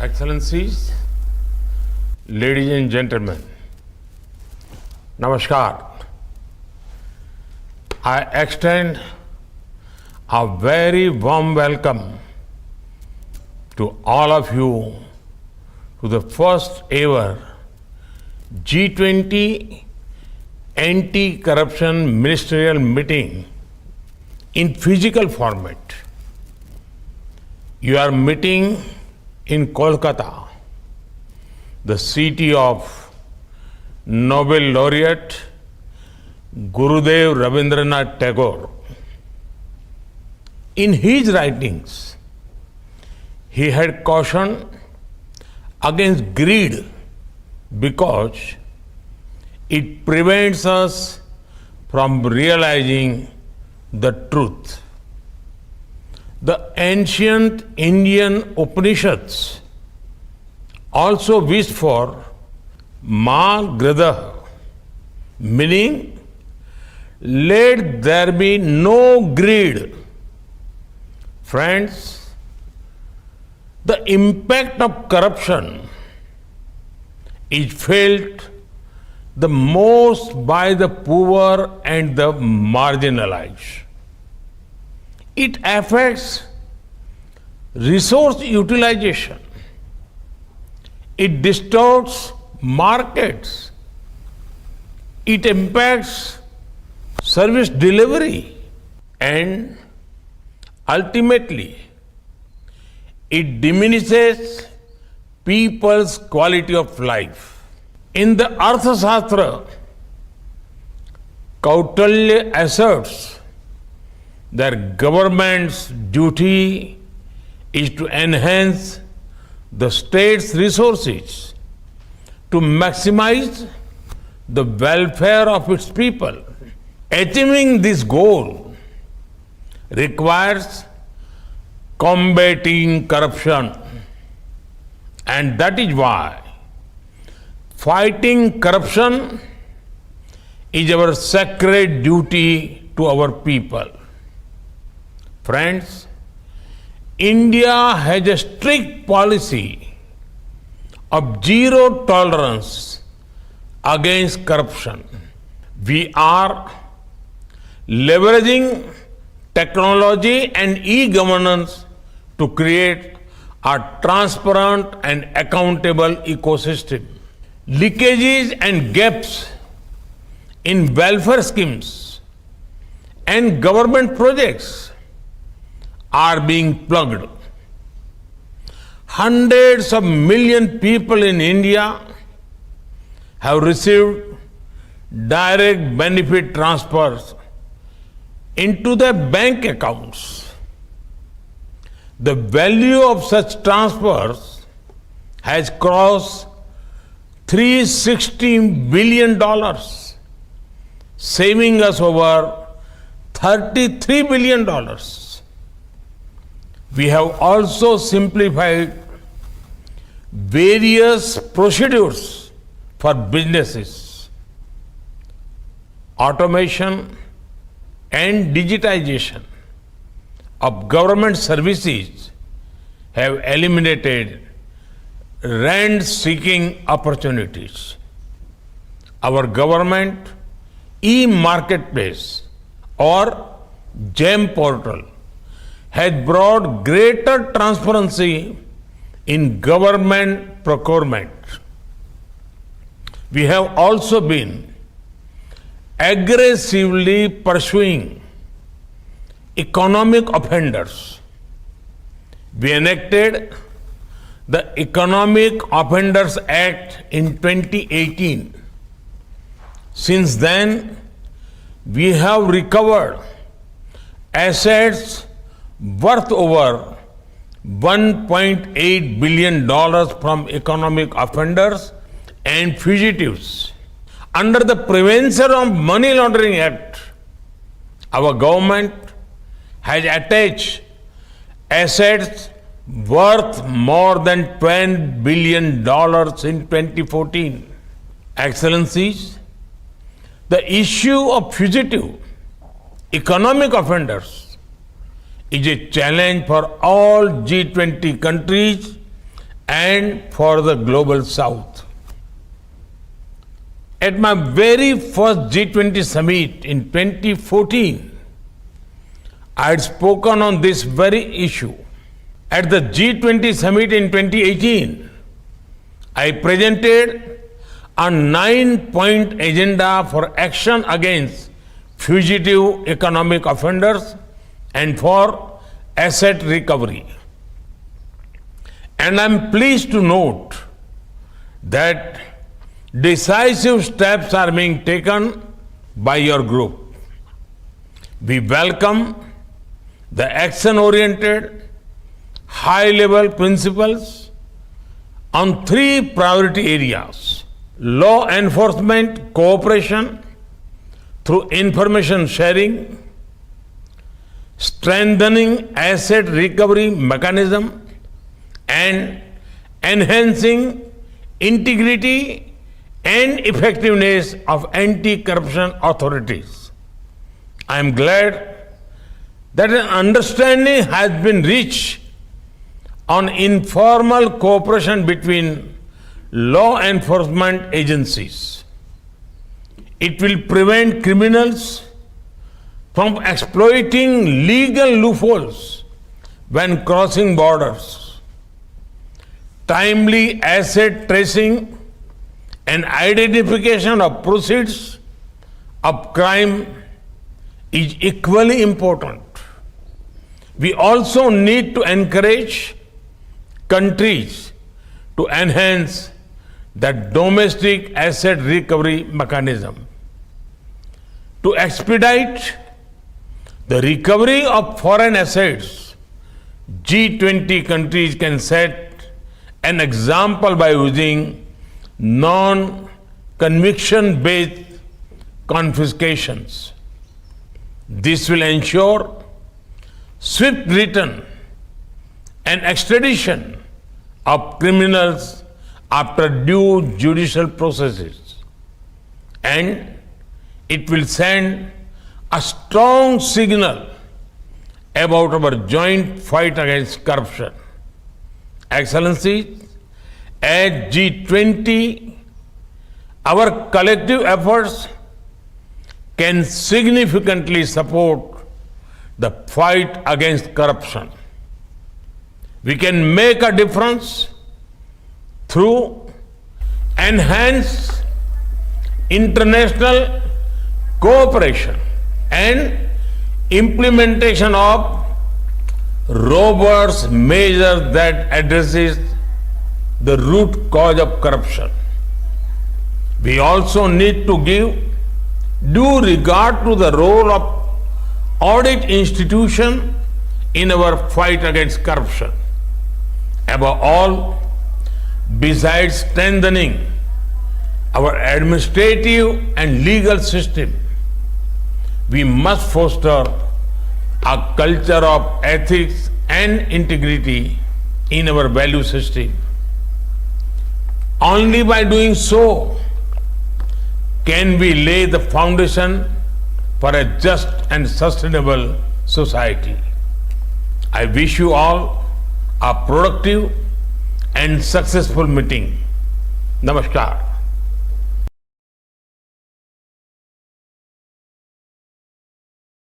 Excellencies, ladies and gentlemen, Namaskar. I extend a very warm welcome to all of you to the first ever G20 anti-corruption ministerial meeting in physical format. You are meeting in Kolkata, the city of Nobel laureate Gurudev Rabindranath Tagore. In his writings, he had cautioned against greed because it prevents us from realizing the truth. The ancient Indian Upanishads also wished for Ma Grada, meaning let there be no greed. Friends, the impact of corruption is felt the most by the poor and the marginalized. It affects resource utilization. It distorts markets. It impacts service delivery. And ultimately, it diminishes people's quality of life. In the Arthashastra, Kautilya asserts that government's duty is to enhance the state's resources to maximize the welfare of its people. Achieving this goal requires combating corruption, and that is why fighting corruption is our sacred duty to our people. Friends, India has a strict policy of zero tolerance against corruption. We are leveraging technology and e-governance to create a transparent and accountable ecosystem. Leakages and gaps in welfare schemes and government projects are being plugged. Hundreds of million people in India have received direct benefit transfers into their bank accounts. The value of such transfers has crossed $360 billion, saving us over $33 billion. We have also simplified various procedures for businesses. Automation and digitization of government services have eliminated rent-seeking opportunities. Our government e-marketplace or GEM portal has brought greater transparency in government procurement. We have also been aggressively pursuing economic offenders. We enacted the Economic Offenders Act in 2018. Since then, we have recovered assets worth over $1.8 billion from economic offenders and fugitives. Under the Prevention of Money Laundering Act, our government has attached assets worth more than $10 billion in 2014. Excellencies, the issue of fugitive economic offenders is a challenge for all G20 countries and for the global south. At my very first G20 summit in 2014, I had spoken on this very issue. At the G20 summit in 2018, I presented a 9-point agenda for action against fugitive economic offenders and for asset recovery. And I'm pleased to note that decisive steps are being taken by your group. We welcome the action-oriented, high-level principles on 3 priority areas: law enforcement cooperation through information sharing, strengthening asset recovery mechanism, and enhancing integrity and effectiveness of anti-corruption authorities. I am glad that an understanding has been reached on informal cooperation between law enforcement agencies. It will prevent criminals from exploiting legal loopholes when crossing borders. Timely asset tracing and identification of proceeds of crime is equally important. We also need to encourage countries to enhance the domestic asset recovery mechanism. To expedite the recovery of foreign assets, G20 countries can set an example by using non-conviction based confiscations. This will ensure swift return and extradition of criminals after due judicial processes. And it will send a strong signal about our joint fight against corruption. Excellencies, at G20, our collective efforts can significantly support the fight against corruption. We can make a difference through enhanced international cooperation and implementation of robust measures that addresses the root cause of corruption. We also need to give due regard to the role of audit institution in our fight against corruption. Above all, besides strengthening our administrative and legal system, we must foster a culture of ethics and integrity in our value system. Only by doing so can we lay the foundation for a just and sustainable society. I wish you all a productive and successful meeting. Namaskar.